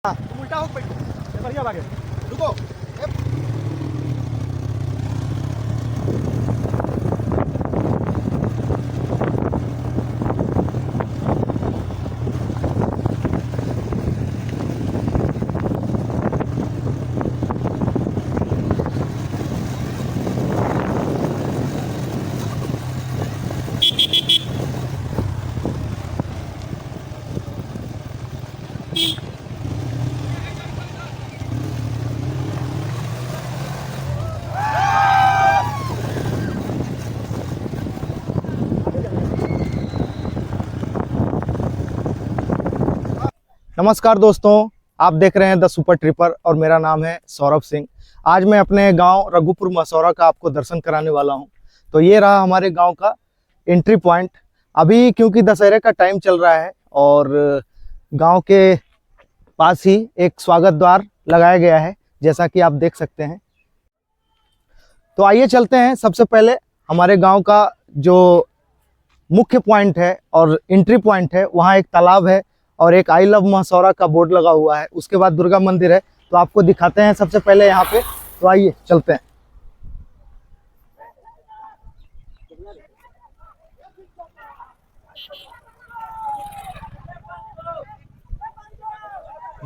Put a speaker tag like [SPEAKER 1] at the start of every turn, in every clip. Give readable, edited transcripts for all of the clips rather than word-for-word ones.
[SPEAKER 1] तुम उल्टा हो बैठो, बढ़िया भागे, रुको। नमस्कार दोस्तों, आप देख रहे हैं द सुपर ट्रिपर और मेरा नाम है सौरभ सिंह। आज मैं अपने गांव रघुपुर मसौरा का आपको दर्शन कराने वाला हूं। तो ये रहा हमारे गांव का एंट्री पॉइंट। अभी क्योंकि दशहरे का टाइम चल रहा है और गांव के पास ही एक स्वागत द्वार लगाया गया है, जैसा कि आप देख सकते हैं। तो आइए चलते हैं। सबसे पहले हमारे गाँव का जो मुख्य पॉइंट है और एंट्री पॉइंट है, वहाँ एक तालाब है और एक आई लव मसौरा का बोर्ड लगा हुआ है। उसके बाद दुर्गा मंदिर है, तो आपको दिखाते हैं सबसे पहले यहाँ पे। तो आइए चलते हैं।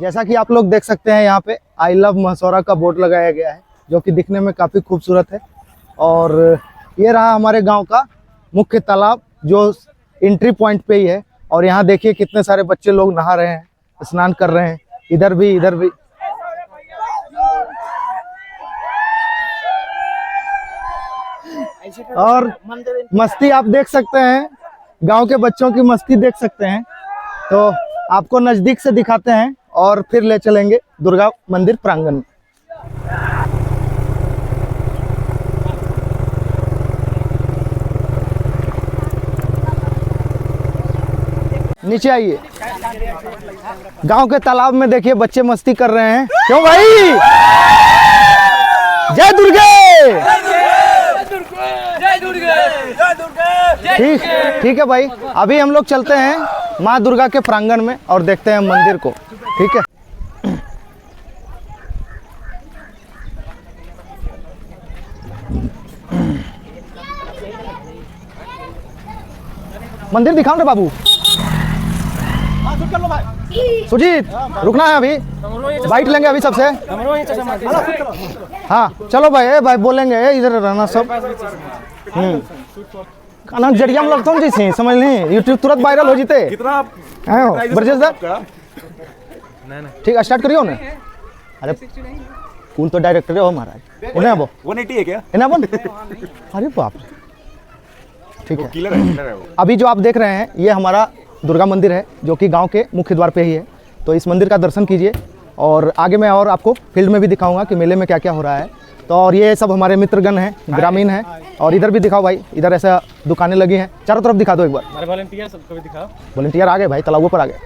[SPEAKER 1] जैसा कि आप लोग देख सकते हैं, यहाँ पे आई लव मसौरा का बोर्ड लगाया गया है, जो कि दिखने में काफ़ी खूबसूरत है। और ये रहा हमारे गाँव का मुख्य तालाब, जो एंट्री पॉइंट पे ही है। और यहाँ देखिए कितने सारे बच्चे लोग नहा रहे हैं, स्नान कर रहे हैं, इधर भी इधर भी। और मस्ती आप देख सकते हैं, गांव के बच्चों की मस्ती देख सकते हैं। तो आपको नजदीक से दिखाते हैं और फिर ले चलेंगे दुर्गा मंदिर प्रांगण में। नीचे आइए। गांव के तालाब में देखिए बच्चे मस्ती कर रहे हैं। क्यों भाई? जय दुर्गे! ठीक है भाई, अभी हम लोग चलते हैं माँ दुर्गा के प्रांगण में और देखते हैं मंदिर को। ठीक है, मंदिर दिखाओ ना बाबू। सुजीत, रुकना है अभी, बाइट लेंगे अभी सबसे। हाँ चलो भाई, भाई बोलेंगे इधर रहना सब। खाना जड़िया में लगता हूँ जैसे, समझ नहीं, यूट्यूब तुरंत वायरल हो जीते। ब्रजेश दा, ठीक है स्टार्ट करियो ना। अरे कौन तो डायरेक्टर हो महाराज, उन्हें वो
[SPEAKER 2] 180 है क्या?
[SPEAKER 1] इन्हें बन। अरे बाप, ठीक है। अभी जो आप देख रहे हैं, ये हमारा दुर्गा मंदिर है, जो कि गांव के मुख्य द्वार पे ही है। तो इस मंदिर का दर्शन कीजिए और आगे मैं और आपको फील्ड में भी दिखाऊंगा कि मेले में क्या क्या हो रहा है। तो और ये सब हमारे मित्रगण हैं, ग्रामीण हैं। और इधर भी दिखाओ भाई, इधर ऐसा दुकानें लगी हैं, चारों तरफ दिखा दो एक बार।
[SPEAKER 2] हमारे वॉलंटियर सबको भी दिखाओ।
[SPEAKER 1] वॉलंटियर आ गए भाई, तालाबों पर आ गए।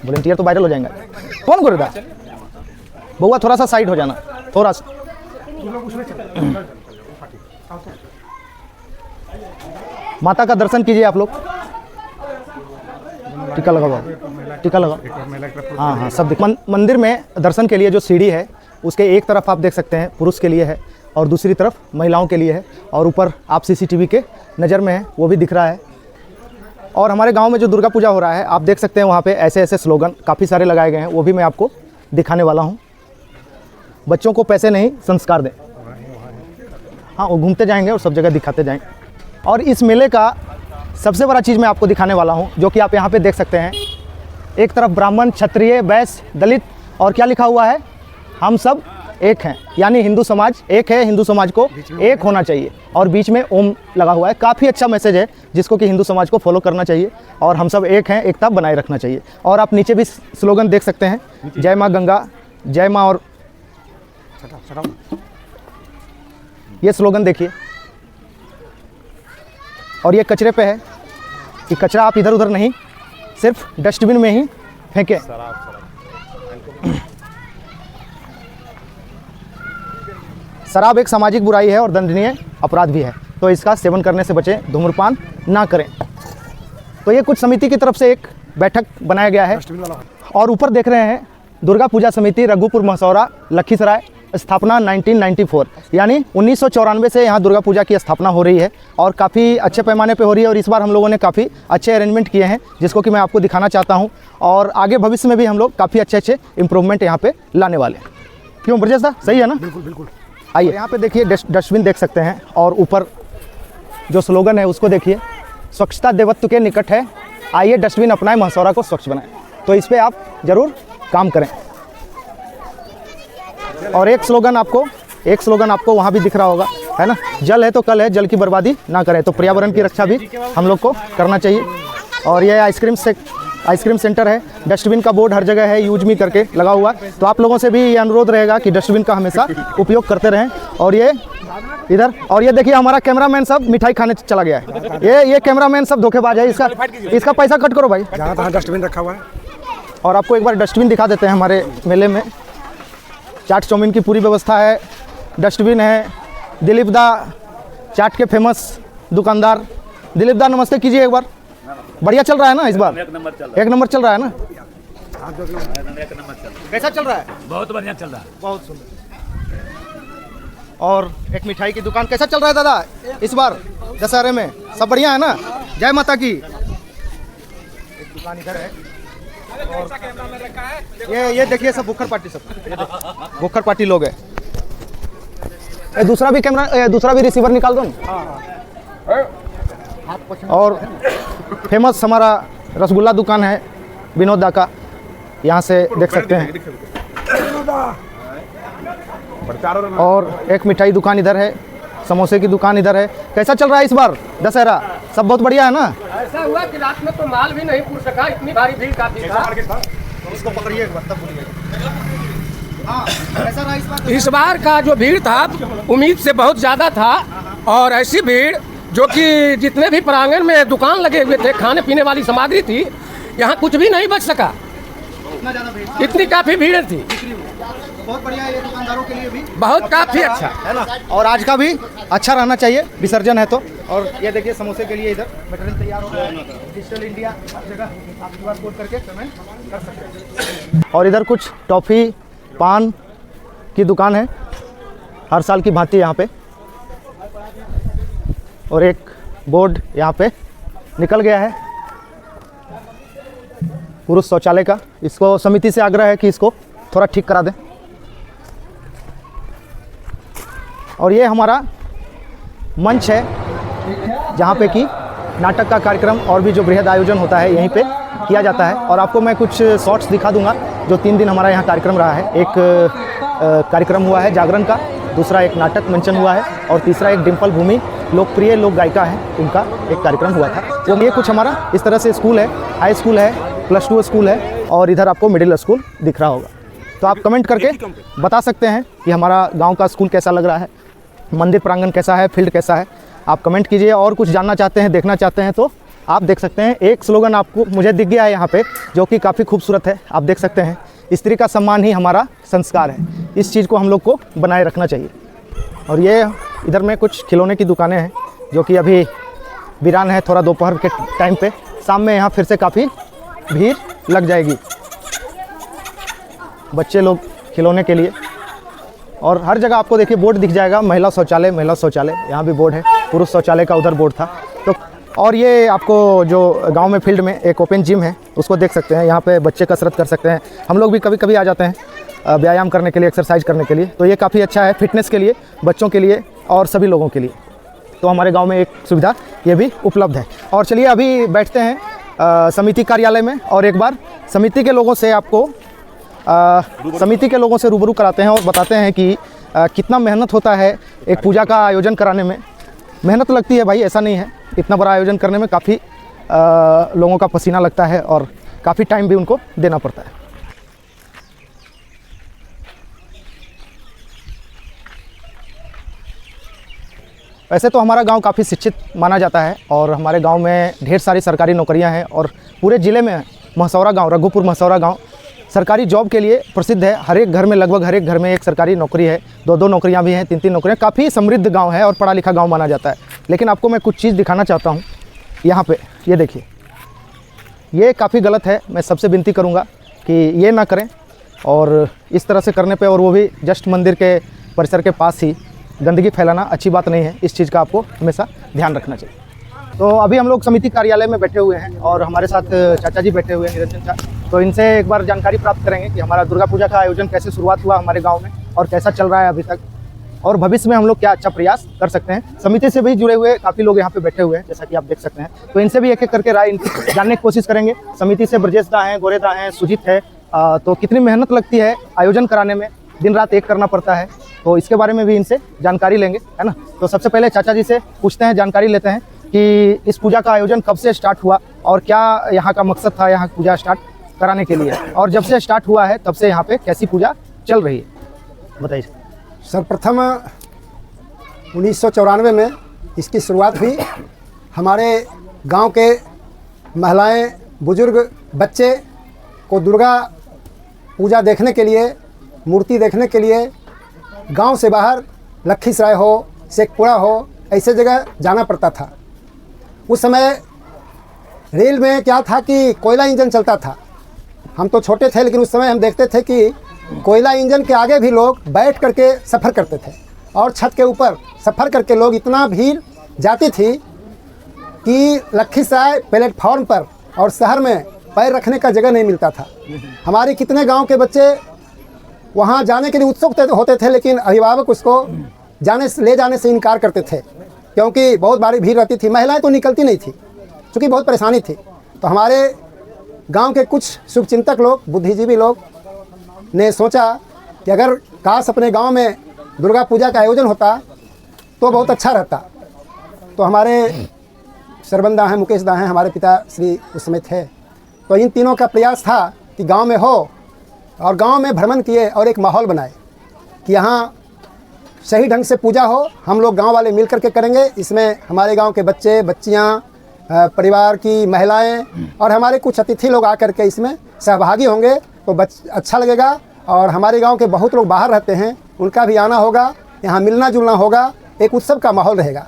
[SPEAKER 1] वॉलंटियर तो वायरल हो जाएंगे। कौन करेगा बउआ, थोड़ा सा साइड हो जाना, थोड़ा सा। माता का दर्शन कीजिए आप लोग। टीका लगाओ बाबू, टीका लगाओ। हाँ हाँ सब मंदिर में दर्शन के लिए जो सीढ़ी है, उसके एक तरफ आप देख सकते हैं पुरुष के लिए है और दूसरी तरफ महिलाओं के लिए है। और ऊपर आप सीसीटीवी के नज़र में है, वो भी दिख रहा है। और हमारे गांव में जो दुर्गा पूजा हो रहा है, आप देख सकते हैं वहाँ पे ऐसे ऐसे स्लोगन काफ़ी सारे लगाए गए हैं, वो भी मैं आपको दिखाने वाला हूँ। बच्चों को पैसे नहीं, संस्कार दें। हाँ, वो घूमते जाएंगे और सब जगह दिखाते जाएंगे। और इस मेले का सबसे बड़ा चीज़ मैं आपको दिखाने वाला हूँ, जो कि आप यहाँ पे देख सकते हैं। एक तरफ ब्राह्मण, क्षत्रिय, वैश्य, दलित, और क्या लिखा हुआ है, हम सब एक हैं। यानी हिंदू समाज एक है, हिंदू समाज को एक होना चाहिए। और बीच में ओम लगा हुआ है। काफ़ी अच्छा मैसेज है, जिसको कि हिंदू समाज को फॉलो करना चाहिए। और हम सब एक हैं, एकता बनाए रखना चाहिए। और आप नीचे भी स्लोगन देख सकते हैं, जय माँ गंगा, जय माँ। और ये स्लोगन देखिए। और ये कचरे पे है कि कचरा आप इधर उधर नहीं, सिर्फ डस्टबिन में ही फेंकें। शराब एक सामाजिक बुराई है और दंडनीय अपराध भी है, तो इसका सेवन करने से बचें, धूम्रपान ना करें। तो ये कुछ समिति की तरफ से एक बैठक बनाया गया है। और ऊपर देख रहे हैं दुर्गा पूजा समिति रघुपुर मसौरा लखीसराय, स्थापना 1994, यानी 1994 से यहाँ दुर्गा पूजा की स्थापना हो रही है और काफ़ी अच्छे पैमाने पे हो रही है। और इस बार हम लोगों ने काफ़ी अच्छे अरेंजमेंट किए हैं जिसको कि मैं आपको दिखाना चाहता हूँ और आगे भविष्य में भी हम लोग काफ़ी अच्छे इम्प्रूवमेंट यहाँ पे लाने वाले हैं। क्यों ब्रजेश दा, सही है ना?
[SPEAKER 2] बिल्कुल बिल्कुल।
[SPEAKER 1] आइए, यहाँ पे देखिए डस्टबिन देख सकते हैं और ऊपर जो स्लोगन है उसको देखिए, स्वच्छता देवत्व के निकट है, आइए डस्टबिन अपनाएं, मसौरा को स्वच्छ बनाएं। तो इस पर आप ज़रूर काम करें। और एक स्लोगन आपको वहाँ भी दिख रहा होगा, है ना, जल है तो कल है, जल की बर्बादी ना करें। तो पर्यावरण की रक्षा भी हम लोग को करना चाहिए। और ये आइसक्रीम सेंटर है, डस्टबिन का बोर्ड हर जगह है, यूज मी करके लगा हुआ। तो आप लोगों से भी ये अनुरोध रहेगा कि डस्टबिन का हमेशा उपयोग करते रहें। और ये इधर, और ये देखिए हमारा कैमरामैन सब मिठाई खाने चला गया है। ये कैमरामैन सब धोखेबाज है, इसका पैसा कट करो भाई।
[SPEAKER 2] जहाँ तहाँ डस्टबिन रखा हुआ है।
[SPEAKER 1] और आपको एक बार डस्टबिन दिखा देते हैं। हमारे मेले में चाट चाउमीन की पूरी व्यवस्था है, डस्टबिन है। दिलीप दा चाट के फेमस दुकानदार, दिलीप दा नमस्ते कीजिए एक बार। बढ़िया चल रहा है ना इस बार? एक नंबर चल रहा है ना? कैसा चल रहा है?
[SPEAKER 3] बहुत बढ़िया चल रहा है।
[SPEAKER 1] बहुत सुंदर। और एक मिठाई की दुकान कैसा चल रहा है दादा इस बार दशहरे में? सब बढ़िया है ना? जय माता की। एक दुकान इधर है और ये देखिए सब भुक्खर पार्टी, सब भुक्खर पार्टी लोग है। दूसरा भी रिसीवर निकाल दो ना। और फेमस हमारा रसगुल्ला दुकान है विनोद दा का, यहाँ से देख सकते हैं। और एक मिठाई दुकान इधर है, समोसे की दुकान इधर है। कैसा चल रहा है इस बार दशहरा? सब बहुत बढ़िया है ना?
[SPEAKER 4] ऐसा हुआ कि रात में तो माल भी नहीं पूछ सका, इतनी भारी भीड़ काफी था।
[SPEAKER 1] इसको पकड़िए एक बार तब बोलिएगा। हाँ, कैसा रहा इस बार?
[SPEAKER 4] इस बार का जो भीड़ था उम्मीद से बहुत ज़्यादा था। और ऐसी भीड़ जो कि जितने भी प्रांगण में दुकान लगे हुए थे, खाने पीने वाली सामग्री थी, यहाँ कुछ भी नहीं बच सका।
[SPEAKER 1] इतना ज़्यादा भीड़,
[SPEAKER 4] इतनी काफ़ी भीड़ थी।
[SPEAKER 1] बहुत बढ़िया है, ये दुकानदारों के लिए भी
[SPEAKER 4] बहुत काफ़ी अच्छा
[SPEAKER 1] है ना। और आज का भी अच्छा रहना चाहिए, विसर्जन है तो। और ये देखिए समोसे के लिए इधर मटेरियल तैयार हो गया है। डिजिटल इंडिया हर जगह आप QR कोड करके पेमेंट कर सकते हैं। और इधर कुछ टॉफ़ी पान की दुकान है, हर साल की भांति यहाँ पे। और एक बोर्ड यहाँ पे निकल गया है पुरुष शौचालय का। इसको समिति से आग्रह है कि इसको थोड़ा ठीक करा दें। और ये हमारा मंच है जहाँ पे कि नाटक का कार्यक्रम और भी जो बृहद आयोजन होता है यहीं पे किया जाता है। और आपको मैं कुछ शॉर्ट्स दिखा दूंगा। जो 3 दिन हमारा यहाँ कार्यक्रम रहा है, एक कार्यक्रम हुआ है जागरण का, दूसरा एक नाटक मंचन हुआ है और तीसरा एक डिम्पल भूमि लोकप्रिय लोक गायिका हैं उनका एक कार्यक्रम हुआ था। तो ये कुछ हमारा इस तरह से स्कूल है, हाई स्कूल है, +2 स्कूल है और इधर आपको मिडिल स्कूल दिख रहा होगा। तो आप कमेंट करके बता सकते हैं कि हमारा गांव का स्कूल कैसा लग रहा है, मंदिर प्रांगण कैसा है, फील्ड कैसा है। आप कमेंट कीजिए। और कुछ जानना चाहते हैं, देखना चाहते हैं तो आप देख सकते हैं। एक स्लोगन आपको मुझे दिख गया है यहाँ पे जो कि काफ़ी खूबसूरत है, आप देख सकते हैं। स्त्री का सम्मान ही हमारा संस्कार है। इस चीज़ को हम लोग को बनाए रखना चाहिए। और ये इधर में कुछ खिलौने की दुकानें हैं जो कि अभी वीरान है, थोड़ा दोपहर के टाइम पे। शाम में यहाँ फिर से काफ़ी भीड़ लग जाएगी बच्चे लोग खिलौने के लिए। और हर जगह आपको देखिए बोर्ड दिख जाएगा, महिला शौचालय, महिला शौचालय, यहाँ भी बोर्ड है। पुरुष शौचालय का उधर बोर्ड था। तो और ये आपको जो गांव में फील्ड में एक ओपन जिम है उसको देख सकते हैं। यहाँ पे बच्चे कसरत कर सकते हैं। हम लोग भी कभी कभी आ जाते हैं व्यायाम करने के लिए, एक्सरसाइज करने के लिए। तो ये काफ़ी अच्छा है फिटनेस के लिए, बच्चों के लिए और सभी लोगों के लिए। तो हमारे गांव में एक सुविधा ये भी उपलब्ध है। और चलिए अभी बैठते हैं समिति कार्यालय में और एक बार समिति के लोगों से आपको समिति के लोगों से रूबरू कराते हैं और बताते हैं कि कितना मेहनत होता है एक पूजा का आयोजन कराने में। मेहनत लगती है भाई, ऐसा नहीं है। इतना बड़ा आयोजन करने में काफ़ी लोगों का पसीना लगता है और काफ़ी टाइम भी उनको देना पड़ता है। वैसे तो हमारा गांव काफ़ी शिक्षित माना जाता है और हमारे गांव में ढेर सारी सरकारी नौकरियां हैं और पूरे ज़िले में मसौरा गांव, रघुपुर मसौरा गांव सरकारी जॉब के लिए प्रसिद्ध है। हर एक घर में, लगभग हर एक घर में एक सरकारी नौकरी है, 2-2 नौकरियां भी हैं, 3-3 नौकरियां। काफ़ी समृद्ध गांव है और पढ़ा लिखा गांव माना जाता है। लेकिन आपको मैं कुछ चीज़ दिखाना चाहता हूं। यहाँ पे ये देखिए, ये काफ़ी गलत है। मैं सबसे विनती करूँगा कि ये ना करें। और इस तरह से करने पे, और वो भी जस्ट मंदिर के परिसर के पास ही, गंदगी फैलाना अच्छी बात नहीं है। इस चीज़ का आपको हमेशा ध्यान रखना चाहिए। तो अभी हम लोग समिति कार्यालय में बैठे हुए हैं और हमारे साथ चाचा जी बैठे हुए हैं, निरंजन चाचा। तो इनसे एक बार जानकारी प्राप्त करेंगे कि हमारा दुर्गा पूजा का आयोजन कैसे शुरुआत हुआ हमारे गाँव में और कैसा चल रहा है अभी तक, और भविष्य में हम लोग क्या अच्छा प्रयास कर सकते हैं। समिति से भी जुड़े हुए काफ़ी लोग यहाँ पे बैठे हुए हैं, जैसा कि आप देख सकते हैं। तो इनसे भी एक एक करके राय इनकी जानने की कोशिश करेंगे। समिति से ब्रजेश दा हैं, गोरे दा हैं, सुजीत है। तो कितनी मेहनत लगती है आयोजन कराने में, दिन रात एक करना पड़ता है, तो इसके बारे में भी इनसे जानकारी लेंगे, है ना। तो सबसे पहले चाचा जी से पूछते हैं, जानकारी लेते हैं कि इस पूजा का आयोजन कब से स्टार्ट हुआ और क्या यहाँ का मकसद था यहाँ पूजा स्टार्ट कराने के लिए, और जब से स्टार्ट हुआ है तब से यहाँ पे कैसी पूजा चल रही है, बताइए।
[SPEAKER 3] सर्वप्रथम 1994 में इसकी शुरुआत हुई। हमारे गांव के महिलाएं, बुजुर्ग, बच्चे को दुर्गा पूजा देखने के लिए, मूर्ति देखने के लिए गांव से बाहर लखीसराय हो, शेखपुरा हो, ऐसे जगह जाना पड़ता था। उस समय रेल में क्या था कि कोयला इंजन चलता था। हम तो छोटे थे, लेकिन उस समय हम देखते थे कि कोयला इंजन के आगे भी लोग बैठ करके सफ़र करते थे, और छत के ऊपर सफ़र करके लोग, इतना भीड़ जाती थी कि लखीसराय प्लेटफॉर्म पर और शहर में पैर रखने का जगह नहीं मिलता था। हमारे कितने गांव के बच्चे वहां जाने के लिए उत्सुक होते थे, लेकिन अभिभावक उसको ले जाने से इनकार करते थे, क्योंकि बहुत भारी भीड़ रहती थी। महिलाएं तो निकलती नहीं थी, क्योंकि बहुत परेशानी थी। तो हमारे गांव के कुछ शुभचिंतक लोग, बुद्धिजीवी लोग ने सोचा कि अगर काश अपने गांव में दुर्गा पूजा का आयोजन होता तो बहुत अच्छा रहता। तो हमारे सरबन दा हैं, मुकेश दा हैं, हमारे पिता श्री उस समय थे। तो इन तीनों का प्रयास था कि गांव में हो, और गांव में भ्रमण किए और एक माहौल बनाए कि यहाँ सही ढंग से पूजा हो। हम लोग गांव वाले मिल करके करेंगे। इसमें हमारे गांव के बच्चे, बच्चियाँ, परिवार की महिलाएं और हमारे कुछ अतिथि लोग आकर के इसमें सहभागी होंगे तो अच्छा लगेगा। और हमारे गांव के बहुत लोग बाहर रहते हैं, उनका भी आना होगा, यहाँ मिलना जुलना होगा, एक उत्सव का माहौल रहेगा।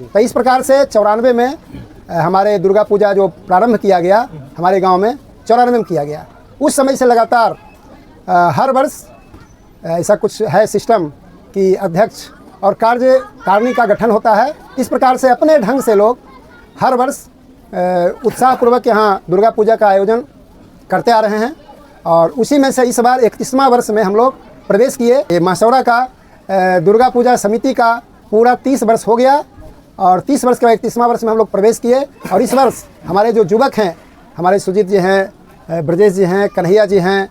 [SPEAKER 3] तो इस प्रकार से 94 में हमारे दुर्गा पूजा जो प्रारंभ किया गया हमारे गांव में 94 में किया गया। उस समय से लगातार हर वर्ष ऐसा कुछ है सिस्टम कि अध्यक्ष और कार्यकारिणी का गठन होता है। इस प्रकार से अपने ढंग से लोग हर वर्ष उत्साहपूर्वक यहाँ दुर्गा पूजा का आयोजन करते आ रहे हैं। और उसी में से इस बार 31वां वर्ष में हम लोग प्रवेश किए। ये मसौरा का दुर्गा पूजा समिति का पूरा 30 वर्ष हो गया, और 30 वर्ष के बाद 31वां वर्ष में हम लोग प्रवेश किए। और इस वर्ष हमारे जो युवक हैं, हमारे सुजीत जी हैं, ब्रजेश जी हैं, कन्हैया जी हैं,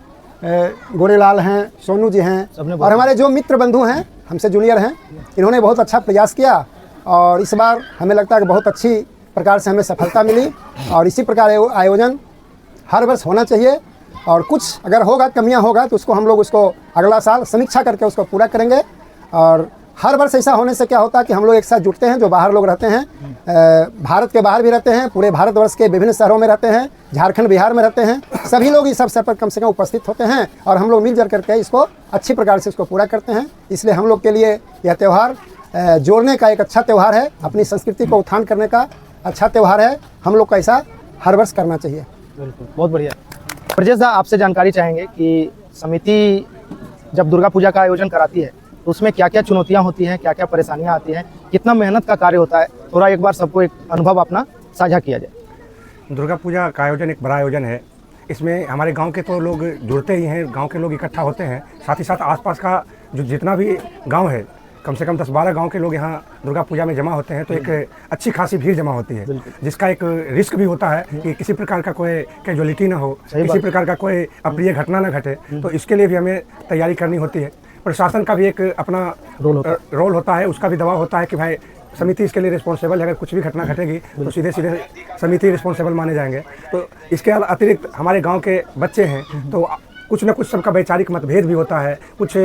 [SPEAKER 3] गोरेलाल हैं, सोनू जी हैं, और हमारे जो मित्र बंधु हैं, हमसे जूनियर हैं, इन्होंने बहुत अच्छा प्रयास किया। और इस बार हमें लगता है कि बहुत अच्छी प्रकार से हमें सफलता मिली। और इसी प्रकार आयोजन हर वर्ष होना चाहिए, और कुछ अगर होगा, कमियां होगा, तो उसको हम लोग उसको अगला साल समीक्षा करके उसको पूरा करेंगे। और हर वर्ष ऐसा होने से क्या होता है कि हम लोग एक साथ जुटते हैं, जो बाहर लोग रहते हैं, भारत के बाहर भी रहते हैं, पूरे भारतवर्ष के विभिन्न शहरों में रहते हैं, झारखंड, बिहार में रहते हैं, सभी लोग इस अवसर पर कम से कम उपस्थित होते हैं, और हम लोग मिलजुल करके इसको अच्छी प्रकार से इसको पूरा करते हैं। इसलिए हम लोग के लिए यह त्यौहार जोड़ने का एक अच्छा त्यौहार है, अपनी संस्कृति को उत्थान करने का अच्छा त्यौहार है। हम लोग को ऐसा हर वर्ष करना चाहिए।
[SPEAKER 1] बिल्कुल, बहुत बढ़िया। ब्रजेश दा, आपसे जानकारी चाहेंगे कि समिति जब दुर्गा पूजा का आयोजन कराती है तो उसमें क्या क्या चुनौतियां होती हैं, क्या क्या परेशानियां आती हैं, कितना मेहनत का कार्य होता है, थोड़ा एक बार सबको एक अनुभव अपना साझा किया जाए।
[SPEAKER 5] दुर्गा पूजा का आयोजन एक बड़ा आयोजन है। इसमें हमारे गांव के तो लोग जुड़ते ही हैं, गांव के लोग इकट्ठा होते हैं, साथ ही साथ आसपास का जो जितना भी गांव है, कम से कम 10-12 गांव के लोग यहाँ दुर्गा पूजा में जमा होते हैं। तो एक अच्छी खासी भीड़ जमा होती है, जिसका एक रिस्क भी होता है कि किसी प्रकार का कोई कैजुअलिटी ना हो, किसी प्रकार का कोई अप्रिय घटना ना घटे। तो इसके लिए भी हमें तैयारी करनी होती है। प्रशासन का भी एक अपना रोल होता है, उसका भी दबाव होता है कि भाई समिति इसके लिए रिस्पॉन्सिबल है, अगर कुछ भी घटना घटेगी तो सीधे सीधे समिति रिस्पॉन्सिबल माने जाएंगे। तो इसके अतिरिक्त हमारे गांव के बच्चे हैं, तो कुछ न कुछ सबका वैचारिक मतभेद भी होता है, कुछ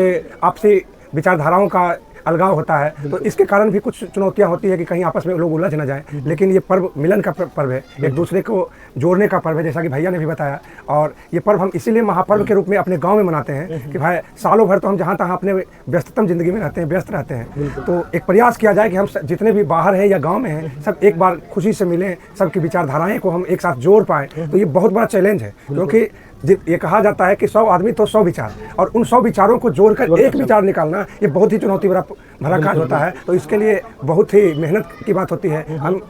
[SPEAKER 5] आपसी विचारधाराओं का अलगाव होता है। तो इसके कारण भी कुछ चुनौतियां होती है कि कहीं आपस में लोग उलझ न जाएं। लेकिन ये पर्व मिलन का पर्व है, एक दूसरे को जोड़ने का पर्व है, जैसा कि भैया ने भी बताया। और ये पर्व हम इसीलिए महापर्व के रूप में अपने गांव में मनाते हैं कि भाई सालों भर तो हम जहाँ तहाँ अपने व्यस्ततम जिंदगी में रहते हैं, व्यस्त रहते हैं। तो एक प्रयास किया जाए कि हम जितने भी बाहर हैं या गाँव में हैं, सब एक बार खुशी से मिलें, सबकी विचारधाराएँ को हम एक साथ जोड़ पाएँ। तो ये बहुत बड़ा चैलेंज है, क्योंकि ये कहा जाता है कि 100 आदमी तो 100 विचार, और उन 100 विचारों को जोड़कर एक विचार निकालना ये बहुत ही चुनौती भरा कार्य होता है। तो इसके लिए बहुत ही मेहनत की बात होती है। हम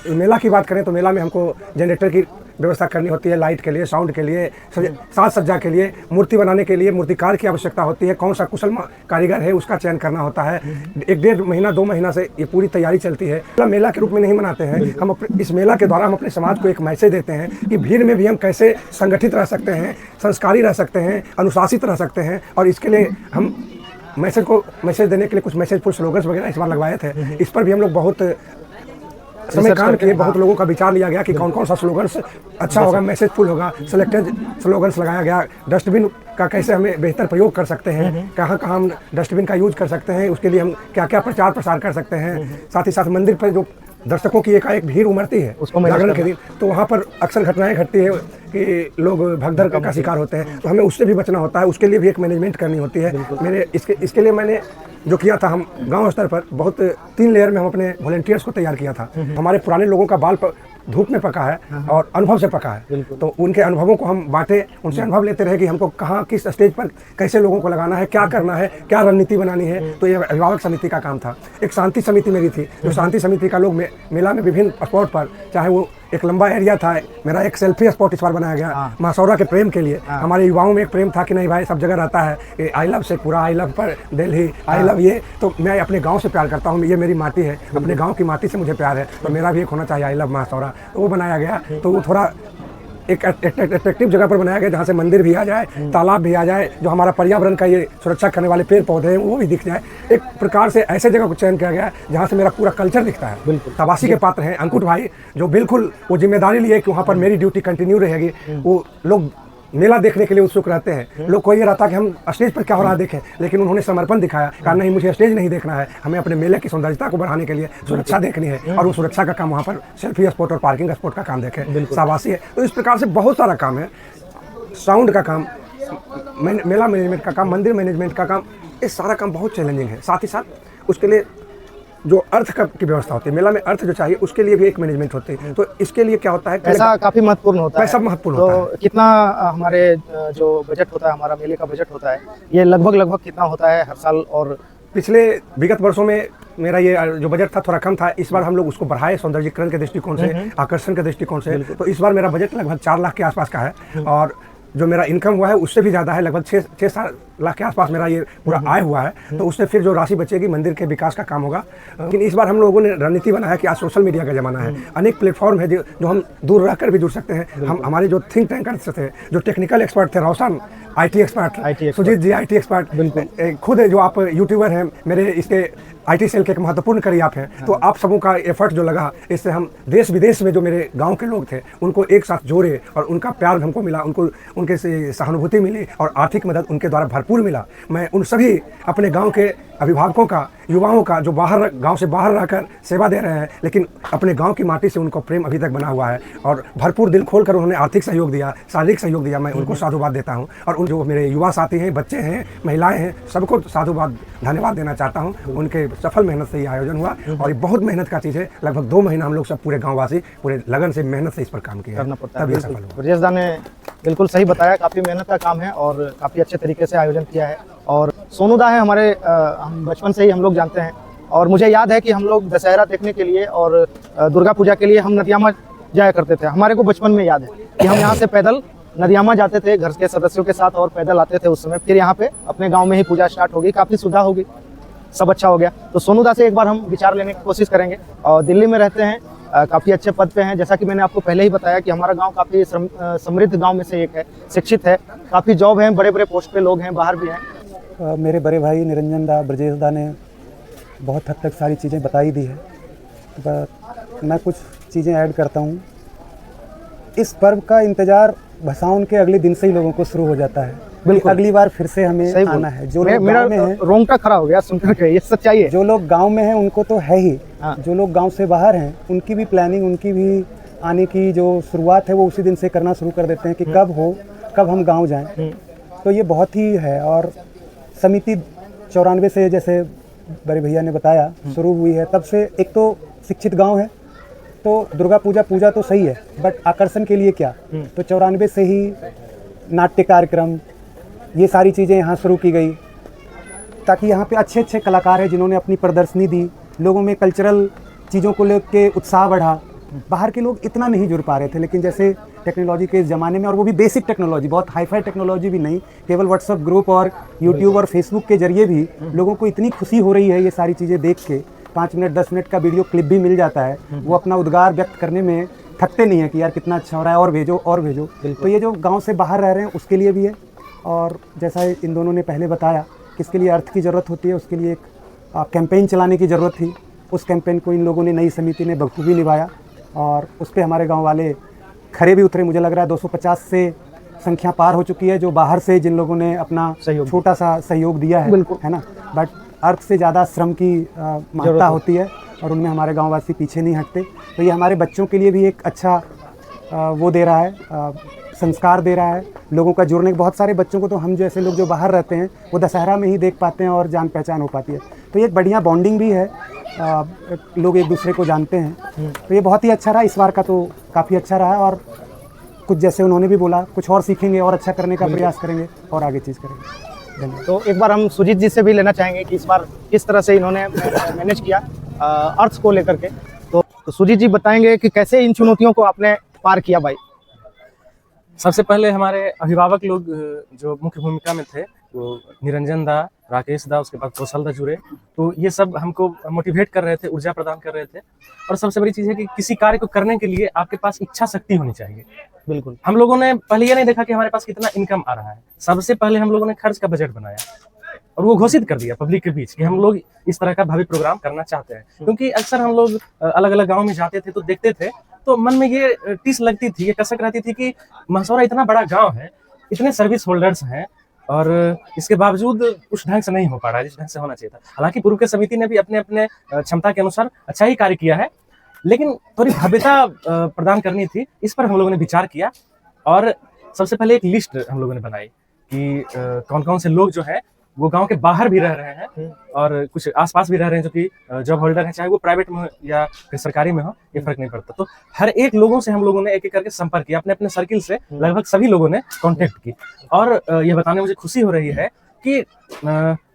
[SPEAKER 5] मेला की बात करें तो मेला में हमको जनरेटर की व्यवस्था करनी होती है, लाइट के लिए, साउंड के लिए, साज सज्जा के लिए, मूर्ति बनाने के लिए मूर्तिकार की आवश्यकता होती है। कौन सा कुशल कारीगर है उसका चयन करना होता है। 1-1.5 महीना 2 महीना से ये पूरी तैयारी चलती है। मेला के रूप में नहीं मनाते हैं हम, इस मेला के द्वारा हम अपने समाज को एक मैसेज देते हैं कि भीड़ में भी हम कैसे संगठित रह सकते हैं, संस्कारी रह सकते हैं, अनुशासित रह सकते हैं। और इसके लिए हम मैसेज देने के लिए कुछ मैसेजफुल स्लोगन्स वगैरह इस बार लगवाए थे। इस पर भी हम लोग बहुत समय काम किए, बहुत लोगों का विचार लिया गया कि कौन कौन सा स्लोगन्स अच्छा होगा, मैसेजफुल होगा। सेलेक्टेड स्लोगन्स लगाया गया। डस्टबिन का कैसे हमें बेहतर प्रयोग कर सकते हैं, कहाँ कहाँ हम डस्टबिन का यूज कर सकते हैं, उसके लिए हम क्या क्या प्रचार प्रसार कर सकते हैं। साथ ही साथ मंदिर पर जो दर्शकों की एकाएक भीड़ उमड़ती है जागरण के दिन, तो वहाँ पर अक्सर घटनाएं घटती है कि लोग भगदड़ का शिकार होते हैं। तो हमें उससे भी बचना होता है, उसके लिए भी एक मैनेजमेंट करनी होती है। इसके लिए मैंने जो किया था, हम गांव स्तर पर बहुत 3 लेयर में हम अपने वॉलंटियर्स को तैयार किया था। हमारे पुराने लोगों का बाल धूप में पका है और अनुभव से पका है, तो उनके अनुभवों को हम बांटे, उनसे अनुभव लेते रहे कि हमको कहाँ किस स्टेज पर कैसे लोगों को लगाना है, क्या करना है, क्या रणनीति बनानी है। तो ये अभिभावक समिति का काम था। एक शांति समिति मेरी थी, जो शांति समिति का लोग मेला में विभिन्न स्पॉट पर, चाहे वो एक लंबा एरिया था, मेरा एक सेल्फी स्पॉट इस बार बनाया गया मासौरा के प्रेम के लिए। हमारे युवाओं में एक प्रेम था कि नहीं भाई, सब जगह रहता है कि I love Sheikhpura, I love पर दिल्ली, आई लव ये, तो मैं अपने गांव से प्यार करता हूँ, ये मेरी माटी है, अपने गांव की माटी से मुझे प्यार है, तो मेरा भी एक होना चाहिए आई लव मासौरा। तो वो बनाया गया। तो वो थोड़ा एक अट्रैक्टिव जगह पर बनाया गया, जहाँ से मंदिर भी आ जाए, तालाब भी आ जाए, जो हमारा पर्यावरण का ये सुरक्षा करने वाले पेड़ पौधे हैं वो भी दिख जाए। एक प्रकार से ऐसे जगह को चयन किया गया जहाँ से मेरा पूरा कल्चर दिखता है। बिल्कुल तबासी के पात्र हैं अंकुट भाई, जो बिल्कुल वो जिम्मेदारी लिए कि वहाँ पर मेरी ड्यूटी कंटिन्यू रहेगी। वो लोग मेला देखने के लिए उत्सुक रहते हैं। लोग को ये रहता कि हम स्टेज पर क्या हो रहा है देखें, लेकिन उन्होंने समर्पण दिखाया, कहा नहीं मुझे स्टेज नहीं देखना है, हमें अपने मेले की सौंदर्यता को बढ़ाने के लिए सुरक्षा देखनी है, और वो सुरक्षा का काम वहाँ पर सेल्फी स्पॉट और पार्किंग स्पॉट का काम देखें, शाबाशी है। तो इस प्रकार से बहुत सारा काम है, साउंड का काम, मेला मैनेजमेंट का काम, मंदिर मैनेजमेंट का काम, ये सारा काम बहुत चैलेंजिंग है। साथ ही साथ उसके लिए जो अर्थ की व्यवस्था होती है, मेला में अर्थ जो चाहिए उसके लिए भी एक मैनेजमेंट होती है। तो इसके लिए क्या होता है,
[SPEAKER 1] पैसा काफी महत्वपूर्ण होता है।
[SPEAKER 5] पैसा महत्वपूर्ण होता है।
[SPEAKER 1] कितना हमारे जो बजट होता है, हमारा मेले का बजट होता है, ये लगभग कितना होता है हर साल? और
[SPEAKER 5] पिछले विगत वर्षों में मेरा ये जो बजट था थोड़ा कम था। इस बार हम लोग उसको बढ़ाए सौंदर्यीकरण के दृष्टिकोण से, आकर्षण के दृष्टिकोण से। तो इस बार मेरा बजट लगभग 4 लाख के आसपास का है, और जो मेरा इनकम हुआ है उससे भी ज़्यादा है, लगभग 6-7 लाख के आसपास मेरा ये पूरा आय हुआ है। तो उससे फिर जो राशि बचेगी मंदिर के विकास का काम होगा। लेकिन इस बार हम लोगों ने रणनीति बनाया कि आज सोशल मीडिया का ज़माना है, अनेक प्लेटफॉर्म है जो हम दूर रहकर भी जुड़ सकते हैं। हम हमारे जो थिंक टैंकर्स थे, जो टेक्निकल एक्सपर्ट थे, Roshan IT expert, Sujeet ji IT expert, बिल्कुल खुद जो आप यूट्यूबर हैं, मेरे इसके IT सेल के एक महत्वपूर्ण कड़ी आप हैं। तो आप सबों का एफर्ट जो लगा, इससे हम देश विदेश में जो मेरे गांव के लोग थे उनको एक साथ जोड़े, और उनका प्यार हमको मिला, उनके से सहानुभूति मिली, और आर्थिक मदद उनके द्वारा भरपूर मिला। मैं उन सभी अपने गांव के अभिभावकों का, युवाओं का, जो गांव से बाहर रहकर सेवा दे रहे हैं, लेकिन अपने गांव की माटी से उनको प्रेम अभी तक बना हुआ है, और भरपूर दिल खोलकर उन्होंने आर्थिक सहयोग दिया, शारीरिक सहयोग दिया, मैं उनको साधुवाद देता हूं। और उन जो मेरे युवा साथी हैं, बच्चे हैं, महिलाएं हैं, सबको साधुवाद, धन्यवाद देना चाहता हूं। उनके सफल मेहनत से ये आयोजन हुआ, और ये बहुत मेहनत का चीज़ है। लगभग 2 महीना हम लोग सब पूरे गाँववासी पूरे लगन से, मेहनत से इस पर काम किया, तब ये सफल हुआ।
[SPEAKER 1] ब्रजेश दा ने बिल्कुल सही बताया, काफ़ी मेहनत का काम है और काफ़ी अच्छे तरीके से आयोजन किया है। और सोनू दा है हमारे, हम बचपन से ही हम लोग जानते हैं, और मुझे याद है कि हम लोग दशहरा देखने के लिए और दुर्गा पूजा के लिए हम नदियामा जाया करते थे। हमारे को बचपन में याद है कि हम यहाँ से पैदल नदियामा जाते थे घर के सदस्यों के साथ, और पैदल आते थे उस समय। फिर यहाँ पे अपने गाँव में ही पूजा स्टार्ट होगी, काफ़ी सुविधा होगी, सब अच्छा हो गया। तो सोनू दा से एक बार हम विचार लेने की कोशिश करेंगे। और दिल्ली में रहते हैं, काफ़ी अच्छे पद पे हैं। जैसा कि मैंने आपको पहले ही बताया कि हमारा गांव काफ़ी समृद्ध गांव में से एक है, शिक्षित है, काफ़ी जॉब हैं, बड़े बड़े पोस्ट पे लोग हैं, बाहर भी हैं।
[SPEAKER 6] मेरे बड़े भाई निरंजन दा, ब्रजेश दा ने बहुत हद तक सारी चीज़ें बताई दी है, बट मैं कुछ चीज़ें ऐड करता हूँ। इस पर्व का इंतज़ार भसावन के अगले दिन से ही लोगों को शुरू हो जाता है। बिल्कुल, अगली बार फिर से हमें आना है। जो लोग गाँव में हैं,
[SPEAKER 1] रोंगटा खड़ा हो गया सुनकर के, ये सच्चाई है।
[SPEAKER 6] जो लोग गांव में हैं उनको तो है ही, जो लोग गांव से बाहर हैं उनकी भी प्लानिंग, उनकी भी आने की जो शुरुआत है वो उसी दिन से करना शुरू कर देते हैं कि कब हम गांव जाएं। तो ये बहुत ही है। और समिति 94 से, जैसे बड़े भैया ने बताया, शुरू हुई है। तब से एक तो शिक्षित गाँव है, तो दुर्गा पूजा तो सही है, बट आकर्षण के लिए क्या, तो 94 से ही नाट्य कार्यक्रम, ये सारी चीज़ें यहाँ शुरू की गई ताकि यहाँ पे अच्छे अच्छे कलाकार हैं जिन्होंने अपनी प्रदर्शनी दी, लोगों में कल्चरल चीज़ों को लेकर उत्साह बढ़ा। बाहर के लोग इतना नहीं जुड़ पा रहे थे, लेकिन जैसे टेक्नोलॉजी के ज़माने में, और वो भी बेसिक टेक्नोलॉजी, बहुत हाई-फाई टेक्नोलॉजी भी नहीं, केवल व्हाट्सएप ग्रुप और यूट्यूब और फेसबुक के जरिए भी लोगों को इतनी खुशी हो रही है ये सारी चीज़ें देख के। 5 मिनट 10 मिनट का वीडियो क्लिप भी मिल जाता है, वो अपना उद्गार व्यक्त करने में थकते नहीं है कि यार कितना अच्छा हो रहा है और भेजो और भेजो। तो ये जो गाँव से बाहर रह रहे हैं उसके लिए भी है, और जैसा इन दोनों ने पहले बताया कि इसके लिए अर्थ की ज़रूरत होती है, उसके लिए एक कैंपेन चलाने की ज़रूरत थी। उस कैंपेन को इन लोगों ने, नई समिति ने बखूबी निभाया और उस पर हमारे गांव वाले खरे भी उतरे। मुझे लग रहा है 250 से संख्या पार हो चुकी है जो बाहर से जिन लोगों ने अपना छोटा सा सहयोग दिया है ना। बट अर्थ से ज़्यादा श्रम की महत्ता होती है और उनमें हमारे गाँववासी पीछे नहीं हटते। तो ये हमारे बच्चों के लिए भी एक अच्छा वो दे रहा है, संस्कार दे रहा है लोगों का जुड़ने। बहुत सारे बच्चों को तो हम जैसे लोग जो बाहर रहते हैं वो दशहरा में ही देख पाते हैं और जान पहचान हो पाती है। तो ये एक बढ़िया बॉन्डिंग भी है, लोग एक दूसरे को जानते हैं। तो ये बहुत ही अच्छा रहा, इस बार का तो काफ़ी अच्छा रहा। और कुछ जैसे उन्होंने भी बोला, कुछ और सीखेंगे और अच्छा करने का प्रयास करेंगे और आगे चीज़ करेंगे। धन्यवाद।
[SPEAKER 1] तो एक बार हम सुजीत जी से भी लेना चाहेंगे कि इस बार किस तरह से इन्होंने मैनेज किया अर्थ को लेकर के। तो सुजीत जी बताएंगे कि कैसे इन चुनौतियों को आपने पार किया भाई।
[SPEAKER 2] सबसे पहले हमारे अभिभावक लोग जो मुख्य भूमिका में थे, वो निरंजन दा, राकेश दा, उसके बाद कौशल दा जुड़े, तो ये सब हमको मोटिवेट कर रहे थे, ऊर्जा प्रदान कर रहे थे। और सबसे बड़ी चीज़ है कि किसी कार्य को करने के लिए आपके पास इच्छा शक्ति होनी चाहिए।
[SPEAKER 1] बिल्कुल,
[SPEAKER 2] हम लोगों ने पहले ये नहीं देखा कि हमारे पास कितना इनकम आ रहा है, सबसे पहले हम लोगों ने खर्च का बजट बनाया और वो घोषित कर दिया पब्लिक के बीच कि हम लोग इस तरह का भावी प्रोग्राम करना चाहते हैं। क्योंकि अक्सर हम लोग अलग अलग गाँव में जाते थे तो देखते थे, तो मन में ये टिस लगती थी, ये कसक रहती थी कि मसौरा इतना बड़ा गांव है, इतने सर्विस होल्डर्स हैं और इसके बावजूद उस ढंग से नहीं हो पा रहा है जिस ढंग से होना चाहिए था। हालांकि पूर्व के समिति ने भी अपने अपने क्षमता के अनुसार अच्छा ही कार्य किया है, लेकिन थोड़ी भव्यता प्रदान करनी थी। इस पर हम लोगों ने विचार किया और सबसे पहले एक लिस्ट हम लोगों ने बनाई कि कौन कौन से लोग जो है वो गांव के बाहर भी रह रहे हैं और कुछ आसपास भी रह रहे हैं जो कि जॉब होल्डर हैं, चाहे वो प्राइवेट में हो या फिर सरकारी में हो, ये फर्क नहीं पड़ता। तो हर एक लोगों से हम लोगों ने एक एक करके संपर्क किया, अपने अपने सर्किल से लगभग सभी लोगों ने कांटेक्ट की। और ये बताने में मुझे खुशी हो रही है कि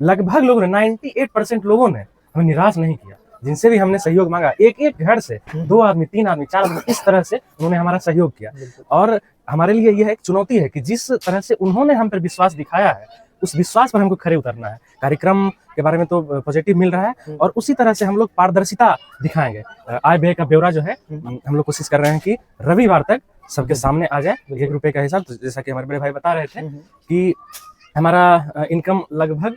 [SPEAKER 2] लगभग लोगों ने 98% लोगों ने हमें निराश नहीं किया। जिनसे भी हमने सहयोग मांगा, एक एक घर से 2 आदमी, 3 आदमी, 4 आदमी, इस तरह से उन्होंने हमारा सहयोग किया। और हमारे लिए यह एक चुनौती है कि जिस तरह से उन्होंने हम पर विश्वास दिखाया है, उस विश्वास पर हमको खरे उतरना है। कार्यक्रम के बारे में तो पॉजिटिव मिल रहा है और उसी तरह से हम लोग पारदर्शिता दिखाएंगे। आय व्यय का ब्यौरा जो है हम लोग कोशिश कर रहे हैं कि रविवार तक सबके सामने आ जाए। 1 रुपए का हिसाब, तो जैसा कि हमारे बड़े भाई बता रहे थे कि हमारा इनकम लगभग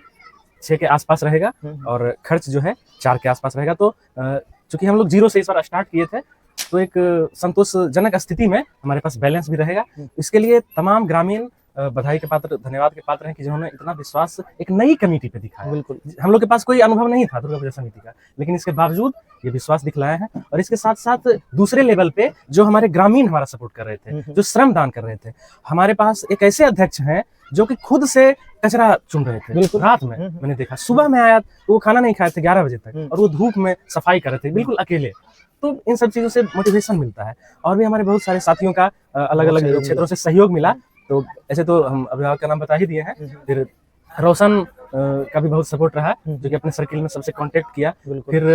[SPEAKER 2] 6 के आसपास रहेगा और खर्च जो है 4 के आसपास रहेगा। तो चूंकि हम लोग 0 से इस बार स्टार्ट किए थे, तो एक संतोषजनक स्थिति में हमारे पास बैलेंस भी रहेगा। इसके लिए तमाम ग्रामीण बधाई के पात्र, धन्यवाद के पात्र हैं कि जिन्होंने इतना विश्वास एक नई कमेटी पे दिखाया। बिल्कुल, हम लोग के पास कोई अनुभव नहीं था दुर्गा पूजा समिति का, लेकिन इसके बावजूद ये विश्वास दिखलाया है। और इसके साथ साथ दूसरे लेवल पे जो हमारे ग्रामीण हमारा सपोर्ट कर रहे थे, जो श्रम दान कर रहे थे, हमारे पास एक ऐसे अध्यक्ष हैं जो कि खुद से कचरा चुन रहे थे। रात में मैंने देखा, सुबह में आया तो वो खाना नहीं खाए थे 11 बजे तक और वो धूप में सफाई कर रहे थे बिल्कुल अकेले। तो इन सब चीजों से मोटिवेशन मिलता है। और भी हमारे बहुत सारे साथियों का अलग अलग क्षेत्रों से सहयोग मिला। तो ऐसे तो हम अभिभावक का नाम बता ही दिए हैं, फिर रोशन का भी बहुत सपोर्ट रहा जो कि अपने सर्किल में सबसे कांटेक्ट किया। फिर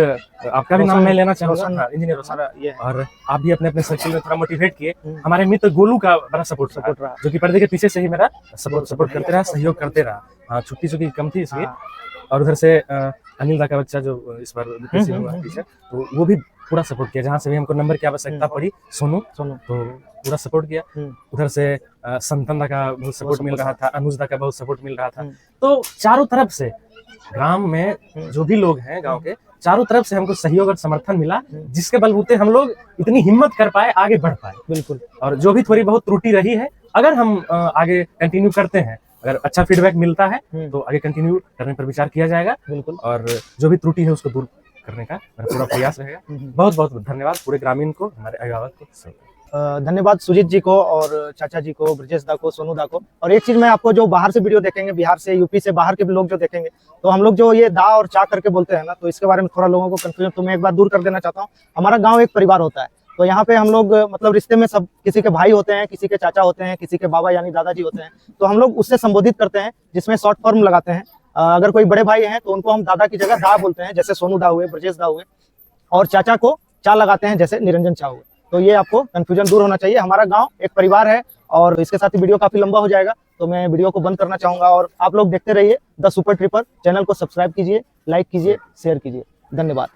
[SPEAKER 2] आपका भी नाम मैं लेना चाहूंगा, इंजीनियर रोशन, और आप भी अपने अपने सर्किल में थोड़ा मोटिवेट किए। हमारे मित्र गोलू का बड़ा सपोर्ट रहा जो कि पर्दे के पीछे से ही मेरा सपोर्ट करते रहा, सहयोग करते रहा। हाँ, छुट्टी चुकी कम थी इसलिए। और उधर से अनिल दा का बच्चा जो इस बार टीचर, तो वो भी पूरा सपोर्ट किया। जहाँ से भी हमको नंबर की आवश्यकता पड़ी, सोनू तो पूरा सपोर्ट किया। उधर से संतन दा का बहुत सपोर्ट मिल रहा था, अनुज दा का बहुत सपोर्ट मिल रहा था। तो चारों तरफ से ग्राम में जो भी लोग हैं गांव के, चारों तरफ से हमको सहयोग और समर्थन मिला, जिसके बलबूते हम लोग इतनी हिम्मत कर पाए, आगे बढ़ पाए। बिल्कुल। और जो भी थोड़ी बहुत त्रुटि रही है, अगर हम आगे कंटिन्यू करते हैं, अगर अच्छा फीडबैक मिलता है तो आगे कंटिन्यू करने पर विचार किया जाएगा। बिल्कुल। और जो भी त्रुटि है उसको दूर करने का मेरा पूरा प्रयास रहेगा। बहुत बहुत धन्यवाद पूरे ग्रामीण को, हमारे अभिभावक को।
[SPEAKER 1] धन्यवाद सुजीत जी को और चाचा जी को, ब्रजेश दा को, सोनू दा को। और एक चीज मैं आपको, जो बाहर से वीडियो देखेंगे, बिहार से, यूपी से, बाहर के भी लोग जो देखेंगे, तो हम लोग जो ये दा और चा करके बोलते हैं ना, तो इसके बारे में थोड़ा लोगों को कंफ्यूजन, तो मैं एक बार दूर कर देना चाहता हूँ। हमारा गांव एक परिवार होता है तो यहाँ पे हम लोग मतलब रिश्ते में सब किसी के भाई होते हैं, किसी के चाचा होते हैं, किसी के बाबा यानी दादाजी होते हैं, तो हम लोग उससे संबोधित करते हैं, जिसमें शॉर्ट फॉर्म लगाते हैं। अगर कोई बड़े भाई हैं तो उनको हम दादा की जगह दा बोलते हैं, जैसे सोनू दा हुए, ब्रजेश दा हुए, और चाचा को चा लगाते हैं, जैसे निरंजन चा हुए। तो ये आपको कंफ्यूजन दूर होना चाहिए। हमारा गांव एक परिवार है, और इसके साथ ही वीडियो काफी लंबा हो जाएगा, तो मैं वीडियो को बंद करना चाहूंगा। और आप लोग देखते रहिए द सुपर ट्रिपर। चैनल को सब्सक्राइब कीजिए, लाइक कीजिए, शेयर कीजिए। धन्यवाद।